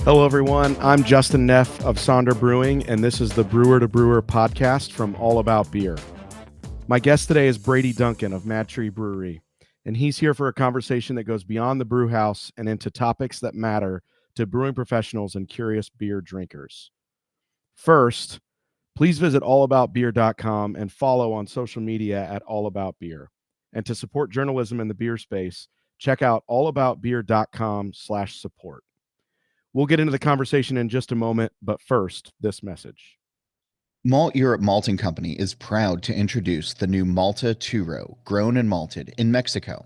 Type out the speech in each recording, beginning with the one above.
Hello, everyone. I'm Justin Neff of Sonder Brewing, and this is the Brewer to Brewer podcast from All About Beer. My guest today is Brady Duncan of Mad Tree Brewery, and he's here for a conversation that goes beyond the brew house and into topics that matter to brewing professionals and curious beer drinkers. First, please visit allaboutbeer.com and follow on social media at allaboutbeer. And to support journalism in the beer space, check out allaboutbeer.com/support. We'll get into the conversation in just a moment, but first, this message. Malteurop Malting Company is proud to introduce the new Malteurop, grown and malted in Mexico.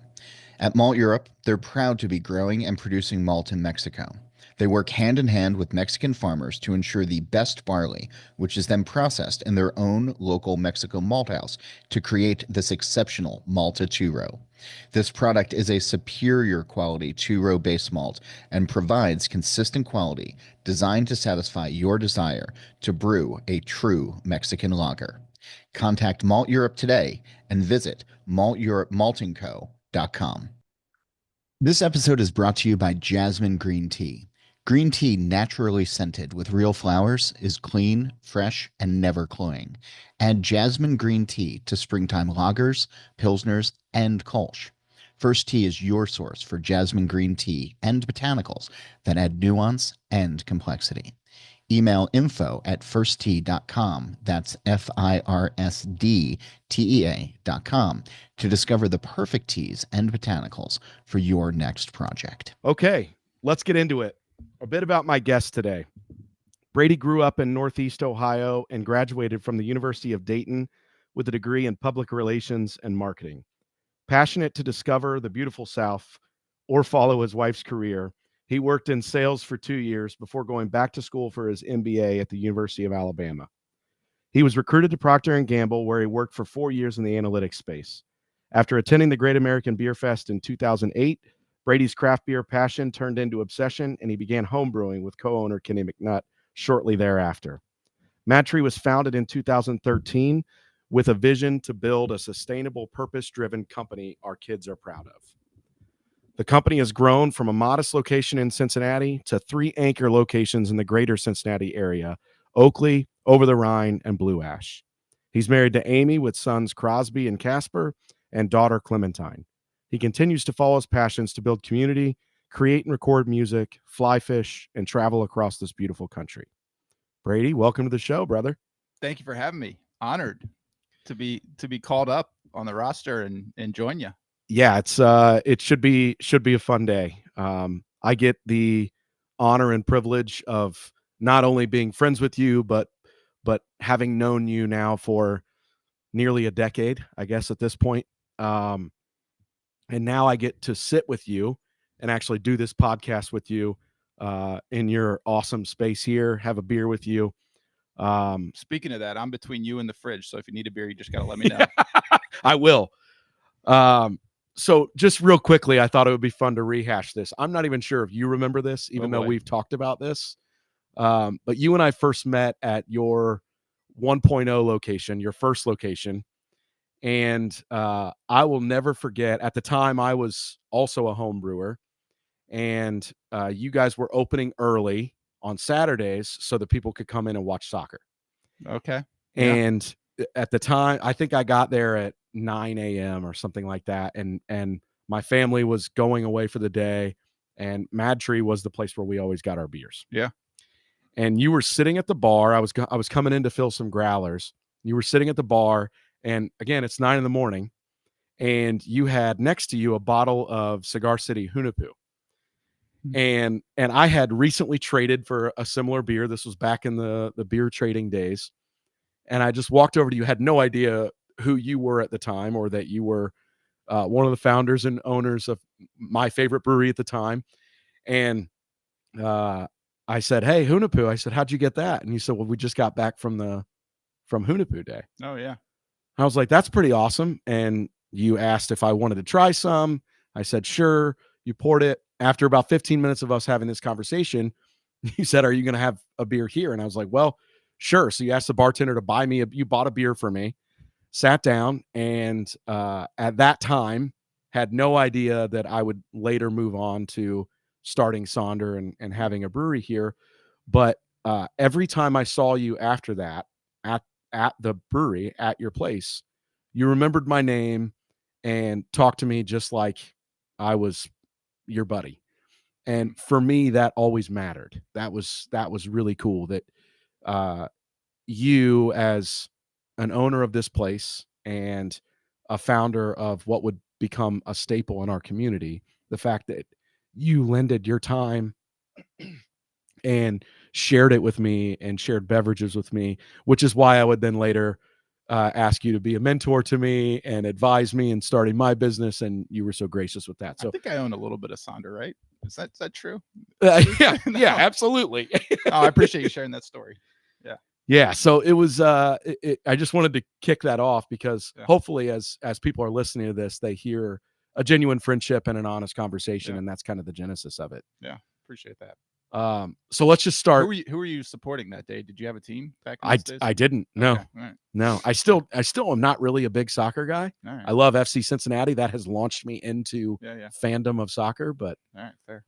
At Malteurop, they're proud to be growing and producing malt in Mexico. They work hand in hand with Mexican farmers to ensure the best barley, which is then processed in their own local Mexico malt house to create this exceptional Malteurop. This product is a superior quality two-row base malt and provides consistent quality designed to satisfy your desire to brew a true Mexican lager. Contact Malteurop today and visit malteuropmaltingco.com. This episode is brought to you by Jasmine Green Tea. Green tea naturally scented with real flowers is clean, fresh, and never cloying. Add Jasmine Green Tea to springtime lagers, pilsners, and kolsch. First Tea is your source for jasmine green tea and botanicals that add nuance and complexity. Email info@firsttea.com, that's FIRSDTEA.com, to discover the perfect teas and botanicals for your next project. Okay, let's get into it. A bit about my guest today. Brady grew up in Northeast Ohio and graduated from the University of Dayton with a degree in public relations and marketing. Passionate to discover the beautiful South or follow his wife's career, he worked in sales for 2 years before going back to school for his MBA at the University of Alabama. He was recruited to Procter & Gamble, where he worked for 4 years in the analytics space. After attending the Great American Beer Fest in 2008, Brady's craft beer passion turned into obsession, and he began homebrewing with co-owner Kenny McNutt shortly thereafter. Mad Tree was founded in 2013 with a vision to build a sustainable, purpose-driven company our kids are proud of. The company has grown from a modest location in Cincinnati to 3 anchor locations in the greater Cincinnati area: Oakley, Over the Rhine, and Blue Ash. He's married to Amy with sons Crosby and Casper and daughter Clementine. He continues to follow his passions to build community, create and record music, fly fish, and travel across this beautiful country. Brady, welcome to the show, brother. Thank you for having me. Honored to be called up on the roster and join you. Yeah, it should be a fun day. I get the honor and privilege of not only being friends with you, but having known you now for nearly a decade, I guess at this point. And now I get to sit with you and actually do this podcast with you in your awesome space here, have a beer with you. Speaking of that, I'm between you and the fridge, so if you need a beer, you just got to let me know. I will. So just real quickly, I thought it would be fun to rehash this. I'm not even sure if you remember this, even though we've talked about this. But you and I first met at your 1.0 location, your first location. And I will never forget, at the time I was also a home brewer, and you guys were opening early on Saturdays so that people could come in and watch soccer. Okay. And at the time, I think I got there at 9 a.m. or something like that. And my family was going away for the day, and Mad Tree was the place where we always got our beers. Yeah. And you were sitting at the bar. I was coming in to fill some growlers. You were sitting at the bar. And again, it's 9 a.m, and you had next to you a bottle of Cigar City Hunapu. And I had recently traded for a similar beer. This was back in the beer trading days. And I just walked over to you, had no idea who you were at the time, or that you were one of the founders and owners of my favorite brewery at the time. And I said, "Hey, Hunapu." I said, "How'd you get that?" And you said, "Well, we just got back from Hunapu Day." Oh, yeah. I was like, "That's pretty awesome." And you asked if I wanted to try some. I said, "Sure." You poured it. After about 15 minutes of us having this conversation, you said, "Are you going to have a beer here?" And I was like, "Well, sure." So you asked the bartender to buy me you bought a beer for me, sat down, and at that time had no idea that I would later move on to starting Sonder and having a brewery here. But every time I saw you after that at the brewery at your place, you remembered my name and talked to me just like I was your buddy. And for me, that always mattered. That was really cool that uh, you, as an owner of this place and a founder of what would become a staple in our community, the fact that you lended your time and shared it with me and shared beverages with me, which is why I would then later ask you to be a mentor to me and advise me in starting my business. And you were so gracious with that. So I think I own a little bit of Sonder, right? Is that true? yeah, No. yeah, absolutely. Oh, I appreciate you sharing that story. Yeah. Yeah. So it was, I just wanted to kick that off because hopefully as people are listening to this, they hear a genuine friendship and an honest conversation. And that's kind of the genesis of it. Yeah. Appreciate that. So let's just start. Who were you supporting that day? Did you have a team back in I those days? I didn't. No. Okay. All right. No. I still am not really a big soccer guy. All right. I love FC Cincinnati. That has launched me into Yeah. fandom of soccer. But All right, fair.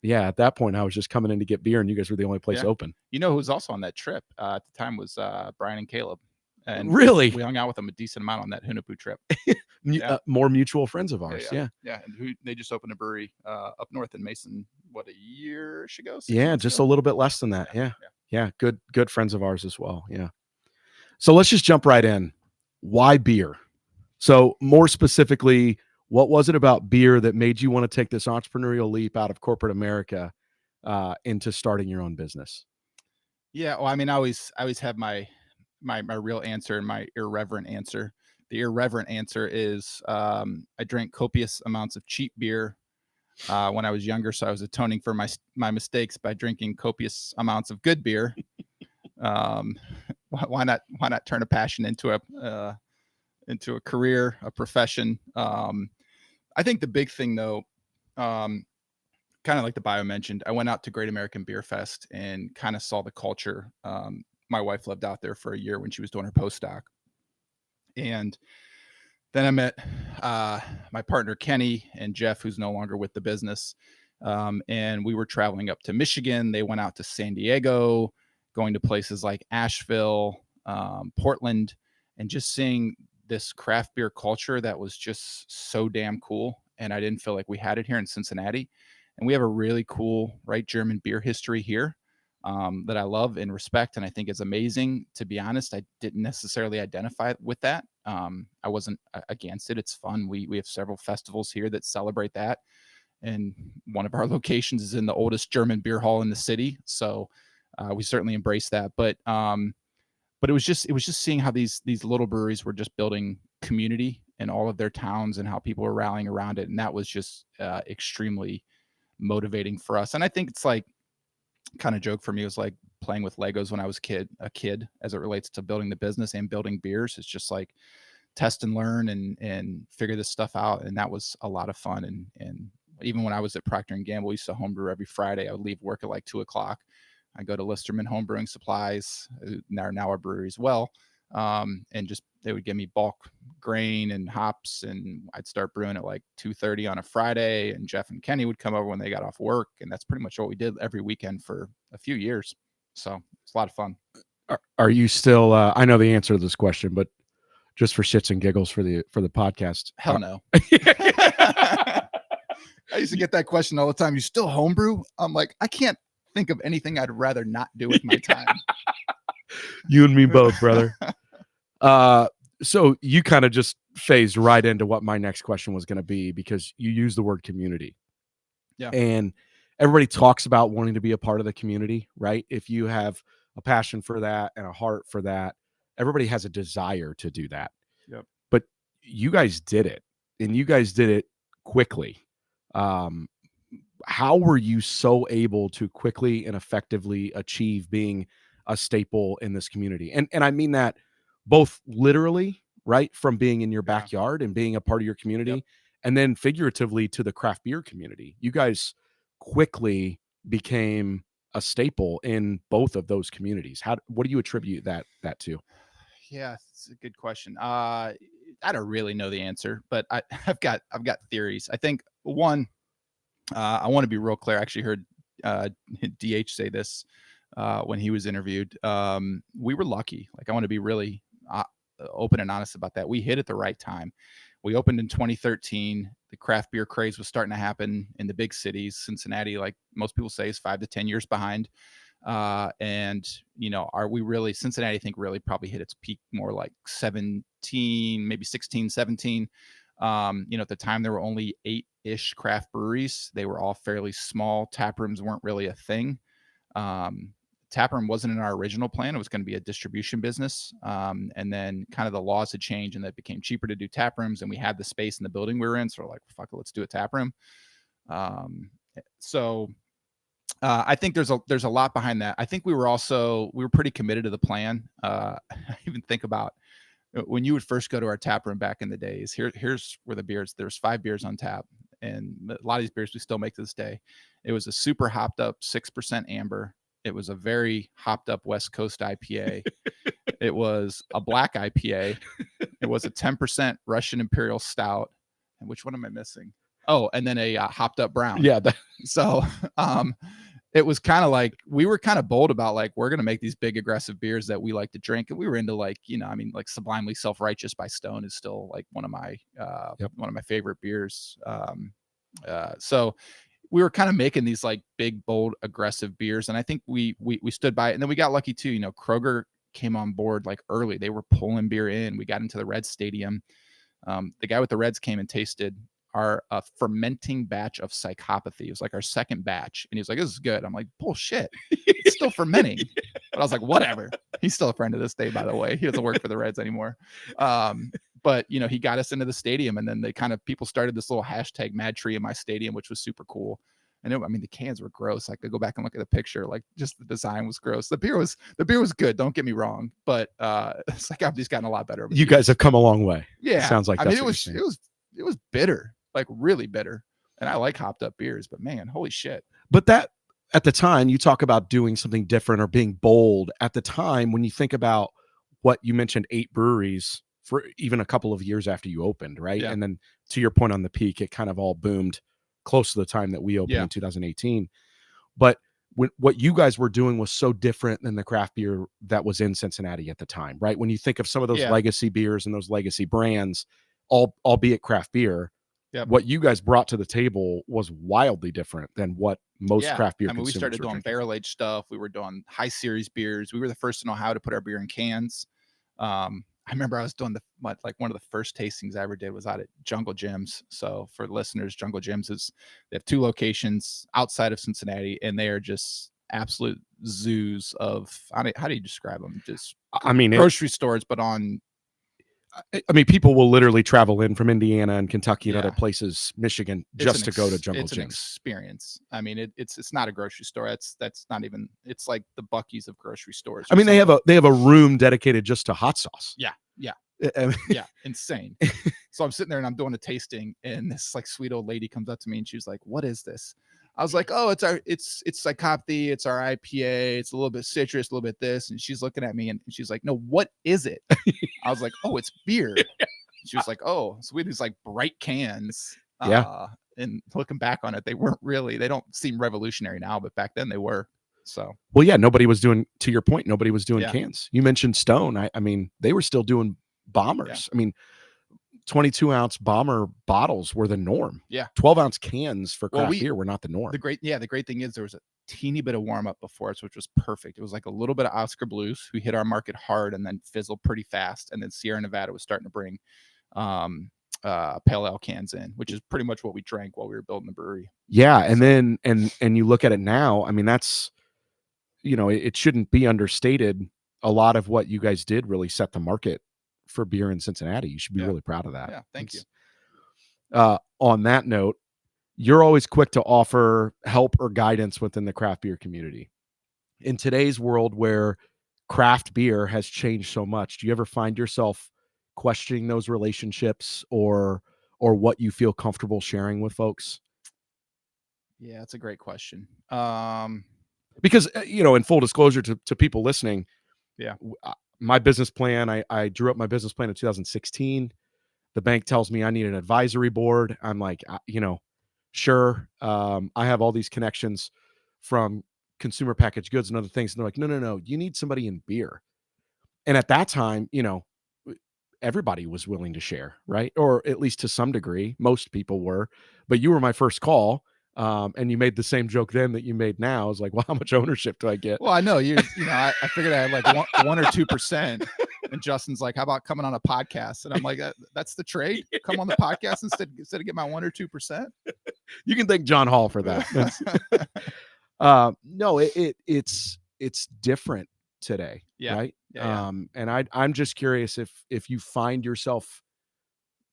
yeah, at that point I was just coming in to get beer and you guys were the only place open. You know who was also on that trip at the time was Brian and Caleb. And really, we hung out with them a decent amount on that Hunapoo trip. More mutual friends of ours. Yeah. And they just opened a brewery up north in Mason, what, a year ago? Yeah, just ago? a little bit less than that. Yeah. Good friends of ours as well. Yeah. So let's just jump right in. Why beer? So more specifically, what was it about beer that made you want to take this entrepreneurial leap out of corporate America into starting your own business? Yeah, well, I mean, I always have my real answer and my irreverent answer. The irreverent answer is I drank copious amounts of cheap beer when I was younger, so I was atoning for my mistakes by drinking copious amounts of good beer. Why not turn a passion into a career, a profession? I think the big thing though, kind of like the bio mentioned, I went out to Great American Beer Fest and kind of saw the culture. My wife lived out there for a year when she was doing her postdoc. And then I met my partner, Kenny, and Jeff, who's no longer with the business. And we were traveling up to Michigan. They went out to San Diego, going to places like Asheville, Portland, and just seeing this craft beer culture that was just so damn cool. And I didn't feel like we had it here in Cincinnati. And we have a really cool, right, German beer history here that I love and respect. And I think is amazing. To be honest, I didn't necessarily identify with that. I wasn't against it. It's fun. We have several festivals here that celebrate that. And one of our locations is in the oldest German beer hall in the city. So we certainly embrace that. But it was just seeing how these little breweries were just building community in all of their towns and how people were rallying around it. And that was just extremely motivating for us. And I think it's like kind of joke for me. It was like playing with Legos when I was a kid as it relates to building the business and building beers. It's just like test and learn and figure this stuff out. And that was a lot of fun. And even when I was at Procter & Gamble, we used to homebrew every Friday. I would leave work at like 2:00. I go to Listerman Homebrewing Supplies, now our brewery as well. And just they would give me bulk grain and hops, and I'd start brewing at like 2:30 on a Friday, and Jeff and Kenny would come over when they got off work, and that's pretty much what we did every weekend for a few years. So it's a lot of fun. Are you still I know the answer to this question, but just for shits and giggles for the podcast. Hell no. I used to get that question all the time. You still homebrew? I'm like, I can't think of anything I'd rather not do with my time. You and me both, brother. So you kind of just phased right into what my next question was going to be, because you use the word community. Yeah. And everybody talks about wanting to be a part of the community, right? If you have a passion for that and a heart for that, everybody has a desire to do that. Yep. But you guys did it, and you guys did it quickly. How were you so able to quickly and effectively achieve being a staple in this community? And I mean that both literally, right, from being in your backyard and being a part of your community, and then figuratively to the craft beer community. You guys quickly became a staple in both of those communities. What do you attribute that to? Yeah, it's a good question. I don't really know the answer, but I've got theories. I think one, I want to be real clear. I actually heard DH say this when he was interviewed. We were lucky. Like, I want to be really open and honest about that. We hit at the right time. We opened in 2013. The craft beer craze was starting to happen in the big cities. Cincinnati, like most people say, is 5 to 10 years behind. And Cincinnati, I think, really probably hit its peak more like 17, maybe 16, 17. At the time there were only 8-ish craft breweries. They were all fairly small. Tap rooms weren't really a thing. Taproom wasn't in our original plan. It was going to be a distribution business. And then kind of the laws had changed and it became cheaper to do tap rooms. And we had the space in the building we were in. So we're like, fuck it, let's do a tap room. I think there's a lot behind that. I think we were pretty committed to the plan. I even think about when you would first go to our tap room back in the days. Here's where the beers, there's 5 beers on tap. And a lot of these beers we still make to this day. It was a super hopped up 6% amber. It was a very hopped up West Coast IPA. It was a black IPA. It was a 10% Russian Imperial Stout. And which one am I missing? Oh, and then a hopped up brown. Yeah. So it was kind of like, we were kind of bold about like, we're going to make these big aggressive beers that we like to drink. And we were into like, like Sublimely Self-Righteous by Stone is still like one of my favorite beers. So we were kind of making these like big, bold, aggressive beers. And I think we stood by it. And then we got lucky too. Kroger came on board like early. They were pulling beer in. We got into the Reds stadium. The guy with the Reds came and tasted our fermenting batch of Psychopathy. It was like our second batch. And he was like, this is good. I'm like, bullshit. It's still fermenting. But I was like, whatever. He's still a friend to this day, by the way. He doesn't work for the Reds anymore. But he got us into the stadium, and then people started this little hashtag Mad Tree in my stadium, which was super cool. And the cans were gross. I could go back and look at the picture. Like, just the design was gross. The beer was good. Don't get me wrong, but Psychopathy's gotten a lot better. You guys have come a long way. Yeah, sounds like it was bitter, like really bitter. And I like hopped up beers, but man, holy shit. But that, at the time, you talk about doing something different or being bold. At the time, when you think about what you mentioned, 8 breweries for even a couple of years after you opened, right? Yeah. And then to your point on the peak, it kind of all boomed close to the time that we opened in 2018. But what you guys were doing was so different than the craft beer that was in Cincinnati at the time, right? When you think of some of those legacy beers and those legacy brands, albeit craft beer, what you guys brought to the table was wildly different than what most craft beer consumers we started doing drinking. barrel-aged stuff. We were doing high series beers. We were the first in Ohio to put our beer in cans. I remember I was doing one of the first tastings I ever did was out at Jungle Gyms. So for listeners, Jungle Gyms they have 2 locations outside of Cincinnati, and they are just absolute zoos of, how do you describe them? Just grocery stores, but on. People will literally travel in from Indiana and Kentucky and other places, Michigan, just to go to Jungle Gyms. It's an experience. It's not a grocery store. That's not even. It's like the Buc-ee's of grocery stores. They have a room dedicated just to hot sauce. Yeah, insane. So I'm sitting there and I'm doing a tasting, and this like sweet old lady comes up to me and she was like, "What is this?" I was like, "Oh, it's Psychopathy. It's our IPA. It's a little bit citrus, a little bit this." And she's looking at me and she's like, "No, what is it?" I was like, "Oh, it's beer." She was like, "Oh," so we had these like bright cans. And looking back on it, they don't seem revolutionary now, but back then they were. So, well, yeah, nobody was doing, to your point, nobody was doing cans. You mentioned Stone. They were still doing bombers. 22-ounce bomber bottles were the norm. 12-ounce cans for craft beer were not the norm. The great thing is there was a teeny bit of warm up before us, which was perfect. It was like a little bit of Oscar Blues, who hit our market hard and then fizzled pretty fast. And then Sierra Nevada was starting to bring pale ale cans in, which is pretty much what we drank while we were building the brewery. Yeah. And then, and you look at it now, that's, it shouldn't be understated. A lot of what you guys did really set the market for beer in Cincinnati. You should be really proud of that. Yeah, thank you. On that note, you're always quick to offer help or guidance within the craft beer community. In today's world where craft beer has changed so much, do you ever find yourself questioning those relationships or what you feel comfortable sharing with folks? Yeah, that's a great question. Because, in full disclosure to people listening, my business plan, I drew up my business plan in 2016. The bank tells me I need an advisory board. I'm like, sure, I have all these connections from consumer packaged goods and other things. And they're like, no, you need somebody in beer. And at that time, everybody was willing to share, right? Or at least to some degree, most people were. But you were my first call, and you made the same joke then that you made now. I was like, well, how much ownership do I get? Well, I know I figured I had like 1 or 2%. And Justin's like, how about coming on a podcast? And I'm like, that's the trade. Come on the podcast instead of get my 1 or 2%. You can thank John Hall for that. No, it's different today, Yeah. right? Yeah. And I'm just curious if you find yourself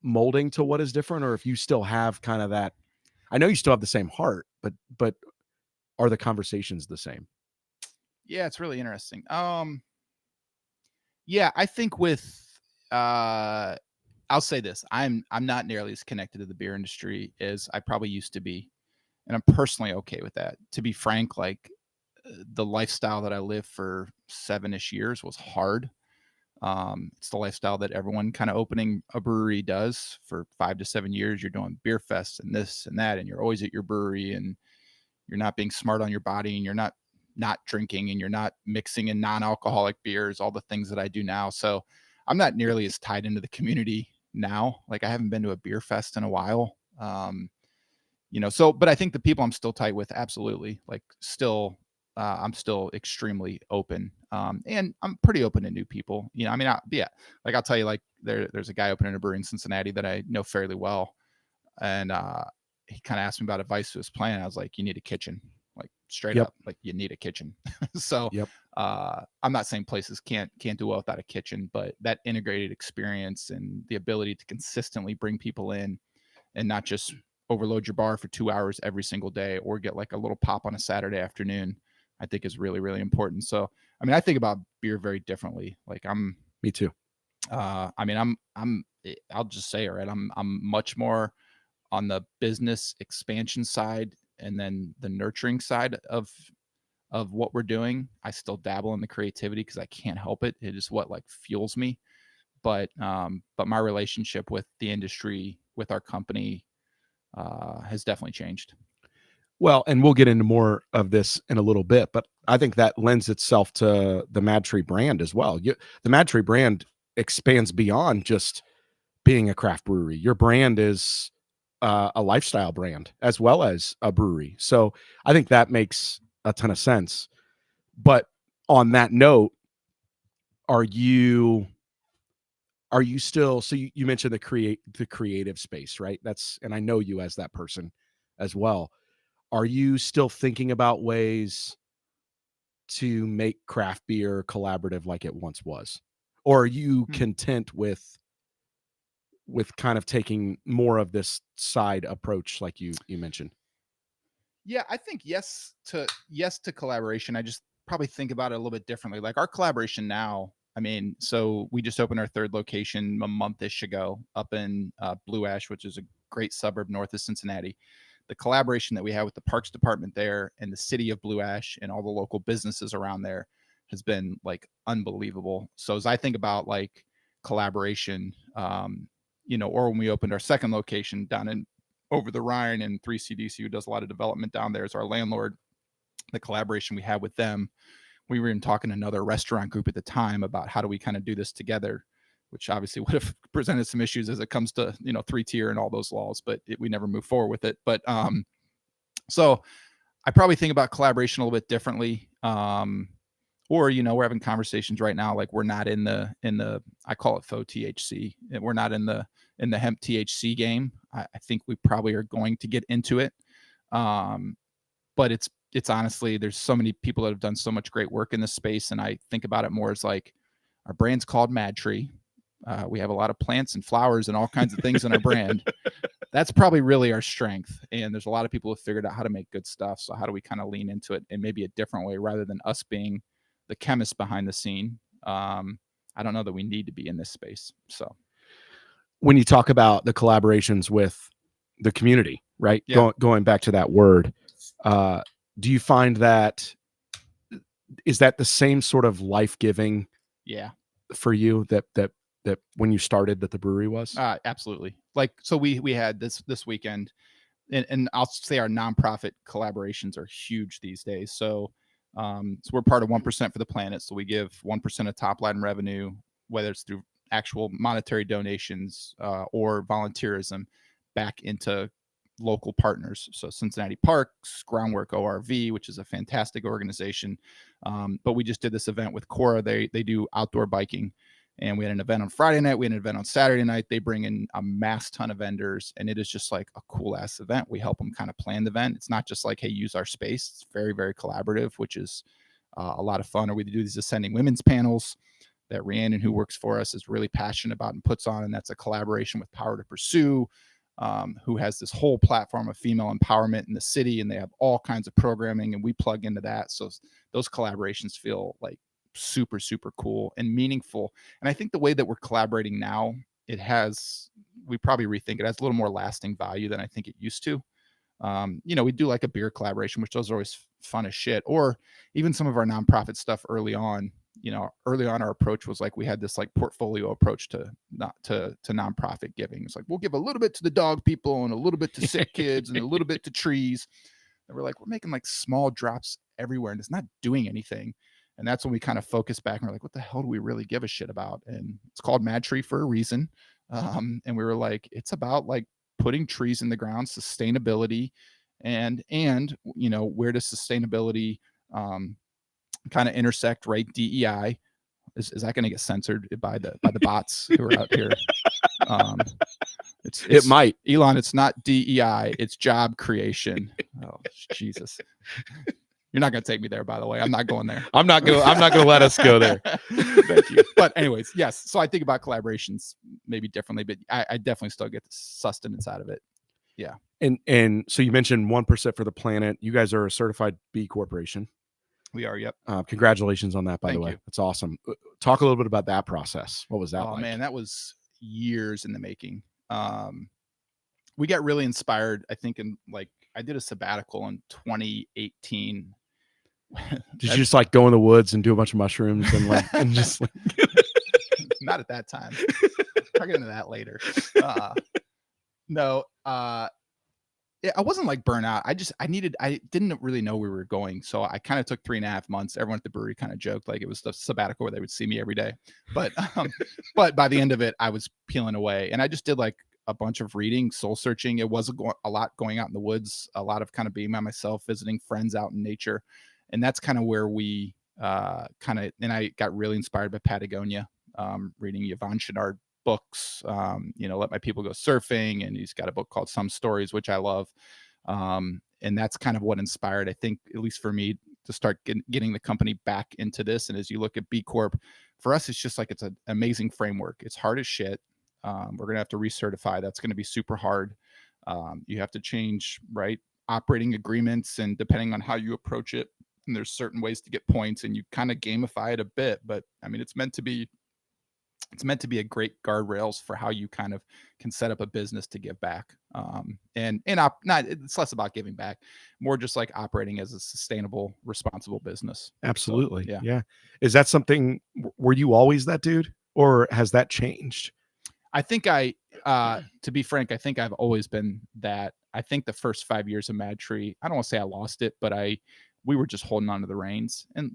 molding to what is different, or if you still have kind of that. I know you still have the same heart, but are the conversations the same? Yeah, it's really interesting. Yeah, I think with I'll say this. I'm not nearly as connected to the beer industry as I probably used to be. And I'm personally okay with that. To be frank, like the lifestyle that I lived for 7-ish years was hard. It's the lifestyle that everyone kind of opening a brewery does for 5 to 7 years. You're doing beer fests and this and that, and you're always at your brewery, and you're not being smart on your body, and you're not drinking, and you're not mixing in non-alcoholic beers, all the things that I do now. So I'm not nearly as tied into the community now. Like I haven't been to a beer fest in a while. But I think the people I'm still tight with, absolutely, like still, I'm still extremely open. And I'm pretty open to new people, like I'll tell you, like there's a guy opening a brewery in Cincinnati that I know fairly well. And, he kind of asked me about advice to his plan. I was like, you need a kitchen, like straight Yep. up, like you need a kitchen. So, Yep. I'm not saying places can't do well without a kitchen, but that integrated experience and the ability to consistently bring people in and not just overload your bar for 2 hours every single day or get like a little pop on a Saturday afternoon, I think is really, really important. So, I mean, I think about beer very differently. Like Me too. I'll just say it, right. I'm much more on the business expansion side and then the nurturing side of what we're doing. I still dabble in the creativity because I can't help it. It is what like fuels me. But my relationship with the industry, with our company, has definitely changed. Well, and we'll get into more of this in a little bit, but I think that lends itself to the Mad Tree brand as well. The Mad Tree brand expands beyond just being a craft brewery. Your brand is a lifestyle brand as well as a brewery. So I think that makes a ton of sense. But on that note, are you still, so you mentioned the creative space, right? And I know you as that person as well. Are you still thinking about ways to make craft beer collaborative like it once was? Or are you content with kind of taking more of this side approach like you mentioned? Yeah, I think yes to collaboration. I just probably think about it a little bit differently. Like our collaboration now, I mean, so we just opened our 3rd location a month-ish ago up in Blue Ash, which is a great suburb north of Cincinnati. The collaboration that we have with the parks department there and the city of Blue Ash and all the local businesses around there has been like unbelievable. So as I think about like collaboration, or when we opened our 2nd location down in over the Rhine, and 3CDC, who does a lot of development down there, is our landlord. The collaboration we had with them, we were even talking to another restaurant group at the time about how do we kind of do this together, which obviously would have presented some issues as it comes to 3-tier and all those laws, but we never moved forward with it. But so I probably think about collaboration a little bit differently. Or we're having conversations right now, like we're not in the I call it faux THC. We're not in the hemp THC game. I think we probably are going to get into it. But it's honestly, there's so many people that have done so much great work in this space, and I think about it more as like our brand's called Mad Tree. We have a lot of plants and flowers and all kinds of things in our brand. That's probably really our strength. And there's a lot of people who have figured out how to make good stuff. So how do we kind of lean into it in maybe a different way rather than us being the chemist behind the scene? I don't know that we need to be in this space. So when you talk about the collaborations with the community, right? Yeah. Going back to that word, do you find that is that the same sort of life-giving for you that when you started that the brewery was? Absolutely. Like, so we had this weekend, and I'll say our nonprofit collaborations are huge these days. So we're part of 1% for the Planet. So we give 1% of top line revenue, whether it's through actual monetary donations or volunteerism, back into local partners. So Cincinnati Parks, Groundwork ORV, which is a fantastic organization. But we just did this event with Cora. They do outdoor biking. And we had an event on Friday night. We had an event on Saturday night. They bring in a mass ton of vendors, and it is just like a cool ass event. We help them kind of plan the event. It's not just like, hey, use our space. It's very, very collaborative, which is a lot of fun. Or we do these ascending women's panels that Rhiannon, who works for us, is really passionate about and puts on. And that's a collaboration with Power to Pursue, who has this whole platform of female empowerment in the city. And they have all kinds of programming, and we plug into that. So those collaborations feel like super, super cool and meaningful. And I think the way that we're collaborating now, we probably rethink it has a little more lasting value than I think it used to. We do like a beer collaboration, which those are always fun as shit, or even some of our nonprofit stuff early on. Our approach was like, we had this like portfolio approach to nonprofit giving. It's like, we'll give a little bit to the dog people and a little bit to sick kids and a little bit to trees. And we're making like small drops everywhere, and it's not doing anything. And that's when we kind of focus back and we're like, what the hell do we really give a shit about? And it's called Mad Tree for a reason. And we were like, it's about like putting trees in the ground, sustainability, and where does sustainability kind of intersect, right? DEI. Is that going to get censored by the bots who are out here? It might. Elon, it's not DEI, it's job creation. Oh, Jesus. You're not going to take me there, by the way. I'm not going there. I'm not going to let us go there. Thank you. But anyways, yes. So I think about collaborations maybe differently, but I definitely still get the sustenance out of it. Yeah. And so you mentioned 1% for the Planet. You guys are a certified B Corporation. We are. Yep. Congratulations on that, by the way. You. That's awesome. Talk a little bit about that process. What was that like? Oh man, that was years in the making. We got really inspired, I think, I did a sabbatical in 2018. Did you just like go in the woods and do a bunch of mushrooms and just like not at that time. I'll get into that later. No, I wasn't like burnout. I didn't really know where we were going. So I kind of took 3.5 months. Everyone at the brewery kind of joked like it was the sabbatical where they would see me every day. But by the end of it, I was peeling away, and I just did like a bunch of reading, soul searching. It was a lot going out in the woods, a lot of kind of being by myself, visiting friends out in nature. And that's kind of where we and I got really inspired by Patagonia, reading Yvon Chouinard books, Let My People Go Surfing. And he's got a book called Some Stories, which I love. And that's kind of what inspired, I think, at least for me, to start getting the company back into this. And as you look at B Corp, for us, it's just like, it's an amazing framework. It's hard as shit. We're going to have to recertify. That's going to be super hard. You have to change, right, operating agreements, and depending on how you approach it, and there's certain ways to get points, and you kind of gamify it a bit. But I mean, it's meant to be a great guardrails for how you kind of can set up a business to give back. It's less about giving back, more just like operating as a sustainable, responsible business. Absolutely. So, yeah. Is that something, were you always that dude, or has that changed? I think to be frank, I think I've always been that. I think the first 5 years of Mad Tree, I don't want to say I lost it, but we were just holding on to the reins, and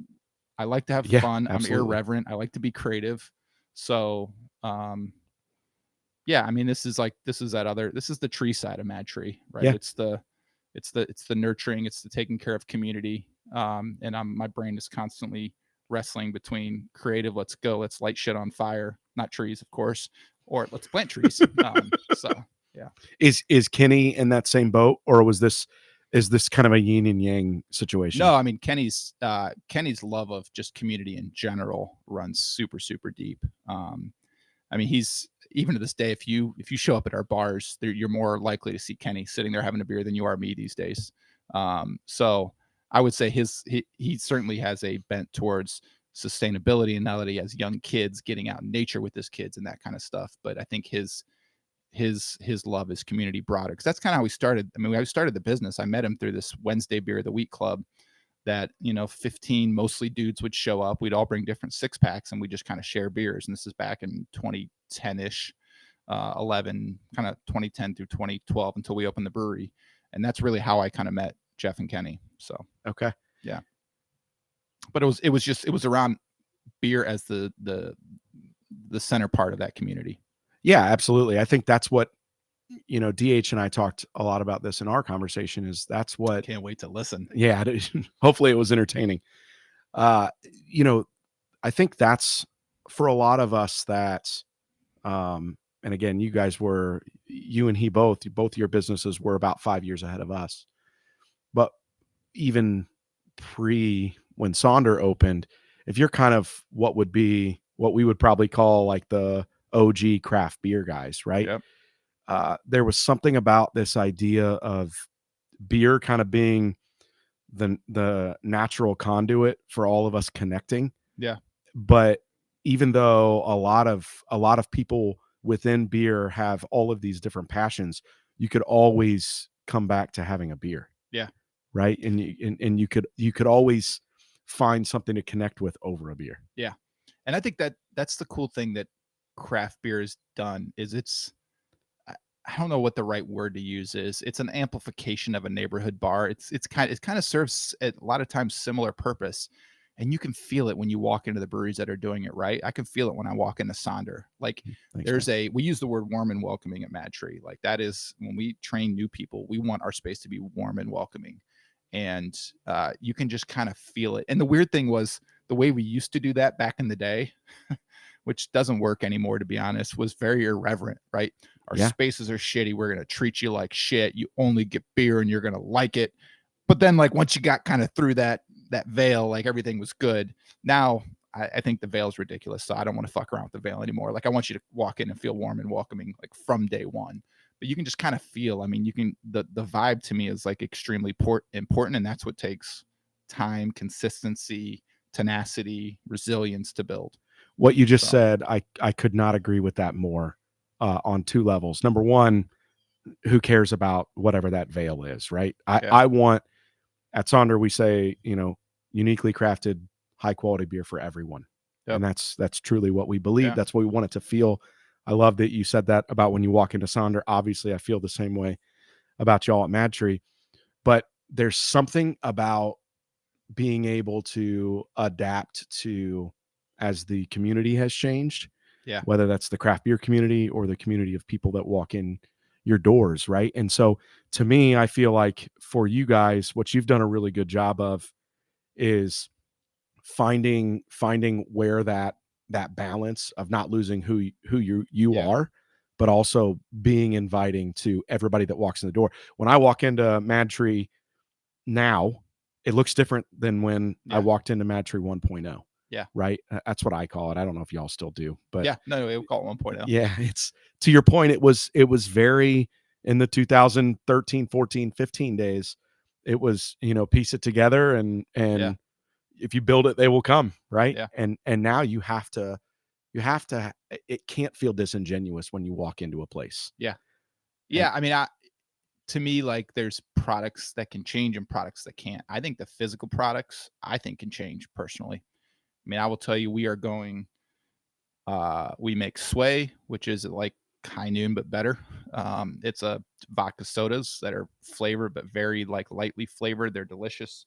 I like to have fun. Absolutely. I'm irreverent. I like to be creative. So, I mean, this is the tree side of Mad Tree, right? Yeah. It's the nurturing, it's the taking care of community. And my brain is constantly wrestling between creative, let's go, let's light shit on fire, not trees, of course, or let's plant trees. So yeah. Is Kenny in that same boat, or is this kind of a yin and yang situation? No, I mean, Kenny's love of just community in general runs super, super deep. I mean, he's, even to this day, if you show up at our bars, you're more likely to see Kenny sitting there having a beer than you are me these days. So I would say he certainly has a bent towards sustainability, and now that he has young kids, getting out in nature with his kids and that kind of stuff. But I think his love is community broader, because that's kind of how we started. I mean, I started the business. I met him through this Wednesday Beer of the Week club that, 15 mostly dudes would show up. We'd all bring different 6-packs, and we just kind of share beers. And this is back in 2010-ish, 11, kind of 2010 through 2012 until we opened the brewery. And that's really how I kind of met Jeff and Kenny. So, Okay. yeah. But it was around beer as the center part of that community. Yeah, absolutely. I think that's what, DH and I talked a lot about this in our conversation, is that's what, Can't wait to listen. yeah, hopefully it was entertaining. I think that's for a lot of us that, and again, you and he both your businesses were about 5 years ahead of us. But even when Sonder opened, if you're kind of what we would probably call like the OG craft beer guys, right? Yep. There was something about this idea of beer kind of being the natural conduit for all of us connecting. Yeah. But even though a lot of people within beer have all of these different passions, you could always come back to having a beer. Yeah. Right. And you could always find something to connect with over a beer. Yeah. And I think that's the cool thing that craft beer has done is I don't know what the right word to use is. It's an amplification of a neighborhood bar. It kind of serves a lot of times similar purpose. And you can feel it when you walk into the breweries that are doing it right. I can feel it when I walk into Sonder. Like Thanks, we use the word warm and welcoming at Mad Tree. Like that is when we train new people, we want our space to be warm and welcoming. And you can just kind of feel it. And the weird thing was the way we used to do that back in the day, which doesn't work anymore, to be honest, was very irreverent, right? Our spaces are shitty. We're going to treat you like shit. You only get beer and you're going to like it. But then like once you got kind of through that veil, like everything was good. Now I think the veil is ridiculous. So I don't want to fuck around with the veil anymore. Like I want you to walk in and feel warm and welcoming like from day one. But you can just kind of feel, I mean, you can, the vibe to me is like extremely important. And that's what takes time, consistency, tenacity, resilience to build. What you just said, I could not agree with that more on two levels. Number one, who cares about whatever that veil is, right? I want, at Sonder, we say, uniquely crafted, high quality beer for everyone. Yep. And that's truly what we believe. Yeah. That's what we want it to feel. I love that you said that about when you walk into Sonder. Obviously, I feel the same way about y'all at Mad Tree. But there's something about being able to adapt to as the community has changed. Yeah. Whether that's the craft beer community or the community of people that walk in your doors, right? And so to me, I feel like for you guys, what you've done a really good job of is finding where that balance of not losing who you are, but also being inviting to everybody that walks in the door. When I walk into Mad Tree now, it looks different than when I walked into Mad Tree 1.0. Yeah. Right. That's what I call it. I don't know if y'all still do, but no, we'll call it 1.0. Yeah. It's, to your point, it was very, in the 2013, 14, 15 days, it was, piece it together and if you build it, they will come. Right. Yeah. And now you have to, it can't feel disingenuous when you walk into a place. Yeah. Yeah. I mean, to me, like there's products that can change and products that can't. I think the physical products can change personally. I mean, I will tell you, we are going, we make Sway, which is like High Noon, but better. It's a vodka sodas that are flavored, but very like lightly flavored. They're delicious.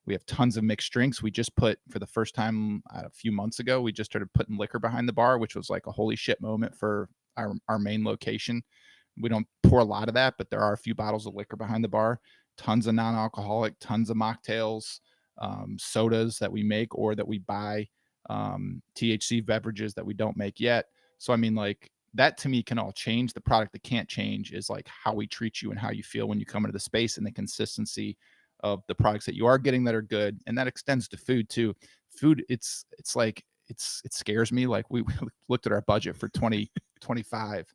We have tons of mixed drinks. We just put, for the first time a few months ago, we just started putting liquor behind the bar, which was like a holy shit moment for our main location. We don't pour a lot of that, but there are a few bottles of liquor behind the bar, tons of non-alcoholic, tons of mocktails, sodas that we make or that we buy, THC beverages that we don't make yet. So, I mean, like that to me can all change. The product that can't change is like how we treat you and how you feel when you come into the space, and the consistency of the products that you are getting that are good. And that extends to food too. Food, it's like, it scares me. Like we looked at our budget for 2025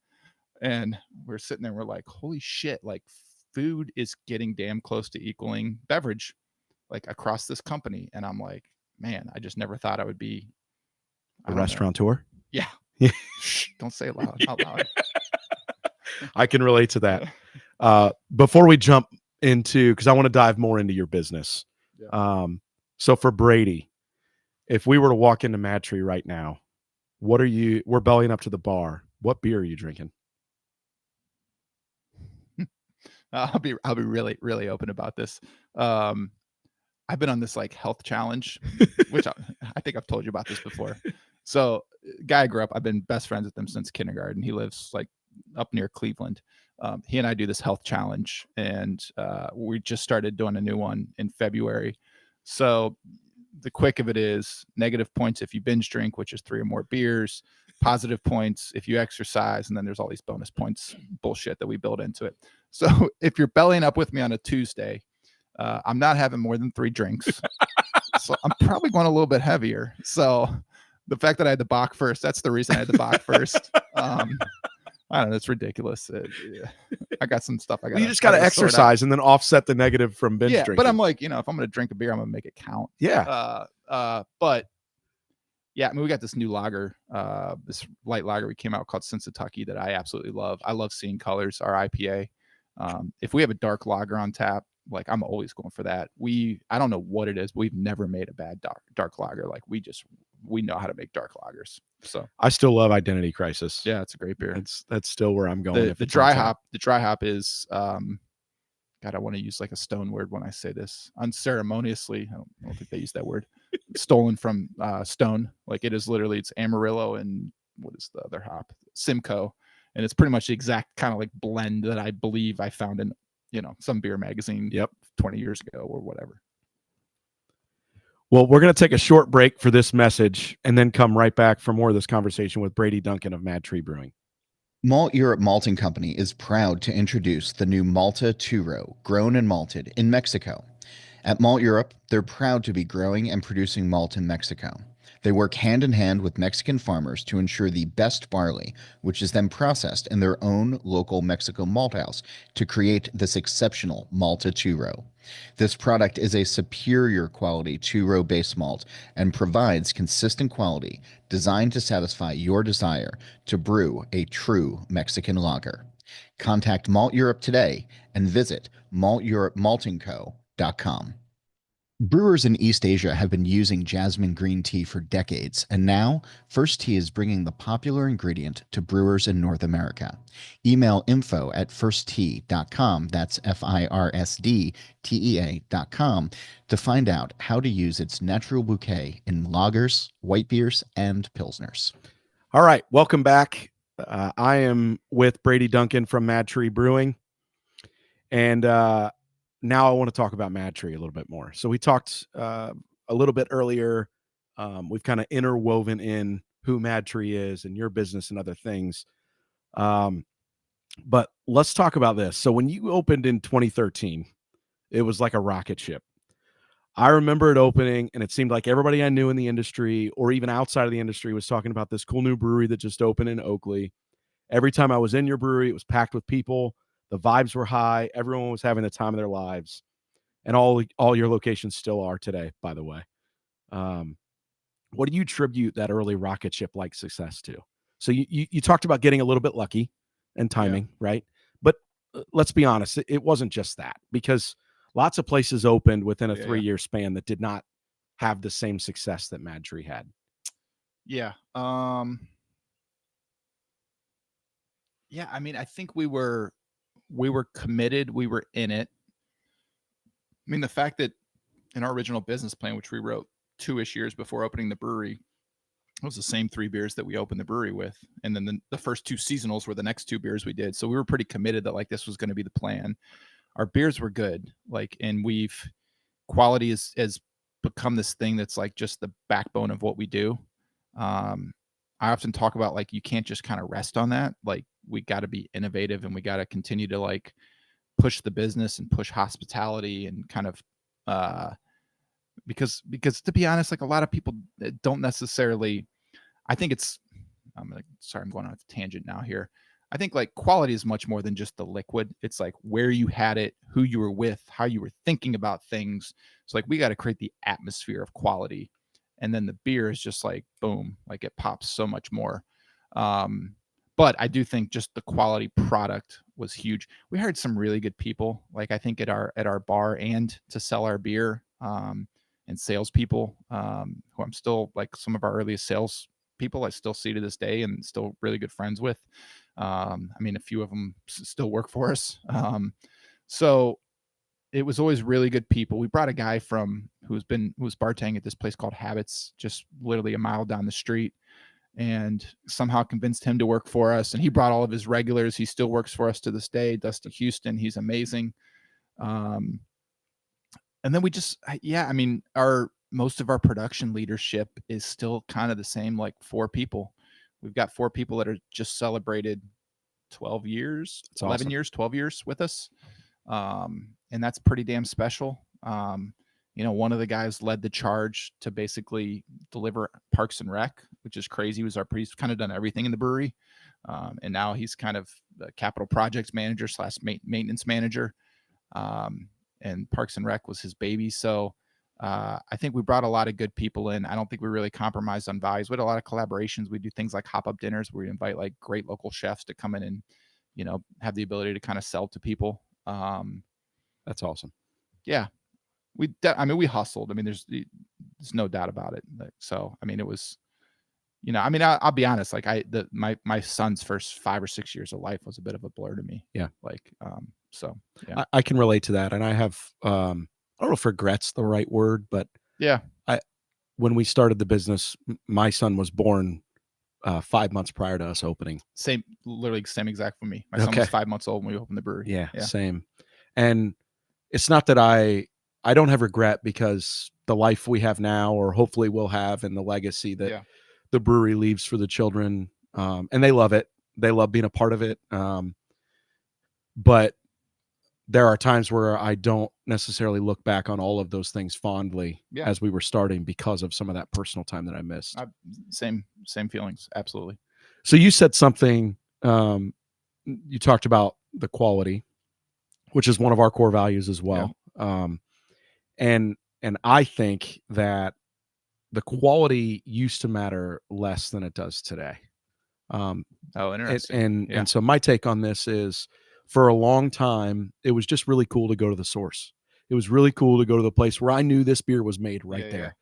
and we're sitting there, we're like, holy shit, like food is getting damn close to equaling beverage, like across this company. And I'm like, man, I just never thought I would be a restaurateur. Yeah. Shh, don't say it loud. Out loud. I can relate to that. Before we jump into, because I want to dive more into your business. Yeah. So for Brady, if we were to walk into Mad Tree right now, we're bellying up to the bar. What beer are you drinking? I'll be really really open about this. Um, I've been on this like health challenge, which I think I've told you about this before. So, guy I grew up, I've been best friends with him since kindergarten. He lives like up near Cleveland. He and I do this health challenge, and we just started doing a new one in February. So, the quick of it is negative points if you binge drink, which is 3 or more beers. Positive points if you exercise, and then there's all these bonus points bullshit that we build into it. So, if you're bellying up with me on a Tuesday, I'm not having more than 3 drinks. So I'm probably going a little bit heavier. So the fact that I had the Bach first, that's the reason I had the Bach first. I don't know. It's ridiculous. I got some stuff I got. You just got to exercise and then offset the negative from binge drinking. But I'm like, if I'm going to drink a beer, I'm going to make it count. Yeah. But yeah, I mean, we got this new lager, this light lager we came out called Sensitucky that I absolutely love. I love Seeing Colors, our IPA. If we have a dark lager on tap, like I'm always going for that. I don't know what it is, but we've never made a bad dark lager. Like we know how to make dark lagers. So I still love Identity Crisis. Yeah, it's a great beer. That's still where I'm going. The dry hop is God, I want to use like a stone word when I say this. Unceremoniously, I don't think they use that word. Stolen from Stone. Like it is literally, it's Amarillo and what is the other hop? Simcoe. And it's pretty much the exact kind of like blend that I believe I found in, some beer magazine 20 years ago or whatever. Well, we're going to take a short break for this message and then come right back for more of this conversation with Brady Duncan of Mad Tree Brewing. Malteurop Malting Company is proud to introduce the new Malteurop, grown and malted in Mexico. At Malteurop, they're proud to be growing and producing malt in Mexico. They work hand in hand with Mexican farmers to ensure the best barley, which is then processed in their own local Mexico malt house to create this exceptional Malteurop. This product is a superior quality two-row base malt and provides consistent quality designed to satisfy your desire to brew a true Mexican lager. Contact Malteurop today and visit malteuropmaltingco.com. Brewers in East Asia have been using jasmine green tea for decades, and now First Tea is bringing the popular ingredient to brewers in North America. Email info@firsttea.com, that's FIRSDTEA.com, to find out how to use its natural bouquet in lagers, white beers, and pilsners. All right, welcome back. I am with Brady Duncan from Mad Tree Brewing, and now I want to talk about Mad Tree a little bit more. So we talked a little bit earlier. We've kind of interwoven in who Mad Tree is and your business and other things. But let's talk about this. So when you opened in 2013, it was like a rocket ship. I remember it opening, and it seemed like everybody I knew in the industry or even outside of the industry was talking about this cool new brewery that just opened in Oakley. Every time I was in your brewery, it was packed with people. The vibes were high. Everyone was having the time of their lives. And all your locations still are today, by the way. What do you attribute that early rocket ship-like success to? So you talked about getting a little bit lucky and timing, right? But let's be honest, it wasn't just that, because lots of places opened within a 3-year span that did not have the same success that Mad Tree had. Yeah. Yeah, I mean, I think we were committed, we were in it. I mean, the fact that in our original business plan, which we wrote 2-ish years before opening the brewery, it was the same 3 beers that we opened the brewery with. And then the first 2 seasonals were the next 2 beers we did. So we were pretty committed that like this was going to be the plan. Our beers were good. And quality has become this thing that's like just the backbone of what we do. I often talk about like, you can't just kind of rest on that. Like we got to be innovative and we got to continue to like push the business and push hospitality and kind of, because to be honest, like a lot of people don't necessarily, I think I'm going on a tangent now here. I think like quality is much more than just the liquid. It's like where you had it, who you were with, how you were thinking about things. So like we got to create the atmosphere of quality. And then the beer is just like, boom, like it pops so much more. But I do think just the quality product was huge. We hired some really good people, like I think at our bar and to sell our beer, and salespeople, who I'm still like some of our earliest sales people I still see to this day and still really good friends with. I mean, a few of them still work for us. So it was always really good people. We brought a guy who was bartending at this place called Habits, just literally a mile down the street, and somehow convinced him to work for us. And he brought all of his regulars. He still works for us to this day. Dusty Houston, he's amazing. And then most of our production leadership is still kind of the same, like 4 people. We've got 4 people that are just celebrated 12 years, It's 11 awesome. years, 12 years with us. And that's pretty damn special. One of the guys led the charge to basically deliver Parks and Rec, which is crazy. He's kind of done everything in the brewery. And now he's kind of the capital projects manager / maintenance manager. And Parks and Rec was his baby. So I think we brought a lot of good people in. I don't think we really compromised on values. We had a lot of collaborations. We do things like hop-up dinners where we invite like great local chefs to come in and, have the ability to kind of sell to people. That's awesome. Yeah. We hustled. I mean, there's no doubt about it. So, I mean, it was, I'll be honest. Like my son's first 5 or 6 years of life was a bit of a blur to me. Yeah. Like, so yeah. I can relate to that. And I have, I don't know if regret's the right word, but yeah, when we started the business, my son was born 5 months prior to us opening. Literally same exact for me. My son was 5 months old when we opened the brewery. Yeah, same. And it's not that I don't have regret, because the life we have now, or hopefully we'll have, and the legacy that the brewery leaves for the children, and they love it. They love being a part of it. But there are times where I don't necessarily look back on all of those things fondly as we were starting, because of some of that personal time that I missed. Same feelings. Absolutely. So you said something, you talked about the quality, which is one of our core values as well. Yeah. And I think that the quality used to matter less than it does today. Interesting. And so my take on this is, for a long time, it was just really cool to go to the source. It was really cool to go to the place where I knew this beer was made right there.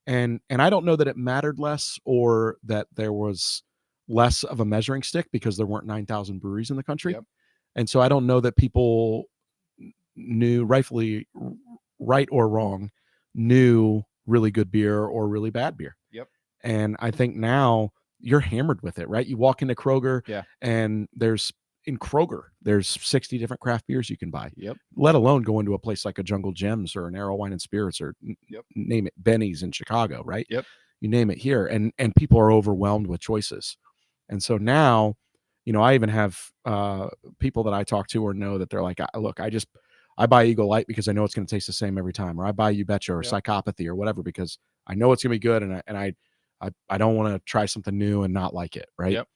Yeah. And I don't know that it mattered less, or that there was less of a measuring stick, because there weren't 9,000 breweries in the country. Yep. And so I don't know that people knew, rightfully, right or wrong, knew really good beer or really bad beer. Yep. And I think now you're hammered with it, right? You walk into Kroger, and there's 60 different craft beers you can buy. Yep. Let alone go into a place like a Jungle Gems or an Arrow Wine and Spirits, or name it, Benny's in Chicago, right? Yep. You name it here, and people are overwhelmed with choices. And so now, I even have people that I talk to or know that they're like, look, I buy Eagle Light because I know it's going to taste the same every time, or I buy You Betcha or Psychopathy or whatever, because I know it's going to be good, and I don't want to try something new and not like it, right? Yep.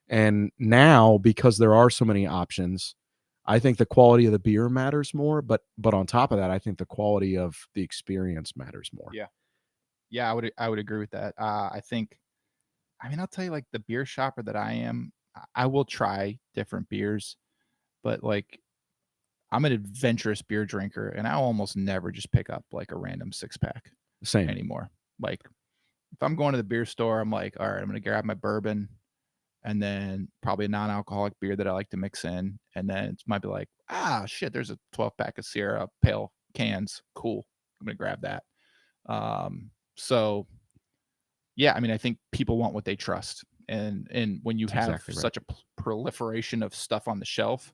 And now, because there are so many options, I think the quality of the beer matters more, but on top of that, I think the quality of the experience matters more. Yeah, I would agree with that. I'll tell you, like, the beer shopper that I am, I will try different beers, but like, I'm an adventurous beer drinker, and I'll almost never just pick up like a random 6-pack anymore. Like, if I'm going to the beer store, I'm like, all right, I'm going to grab my bourbon, and then probably a non-alcoholic beer that I like to mix in. And then it might be like, shit, there's a 12-pack of Sierra Pale cans. Cool. I'm going to grab that. So yeah, I think people want what they trust. And when you have such a proliferation of stuff on the shelf,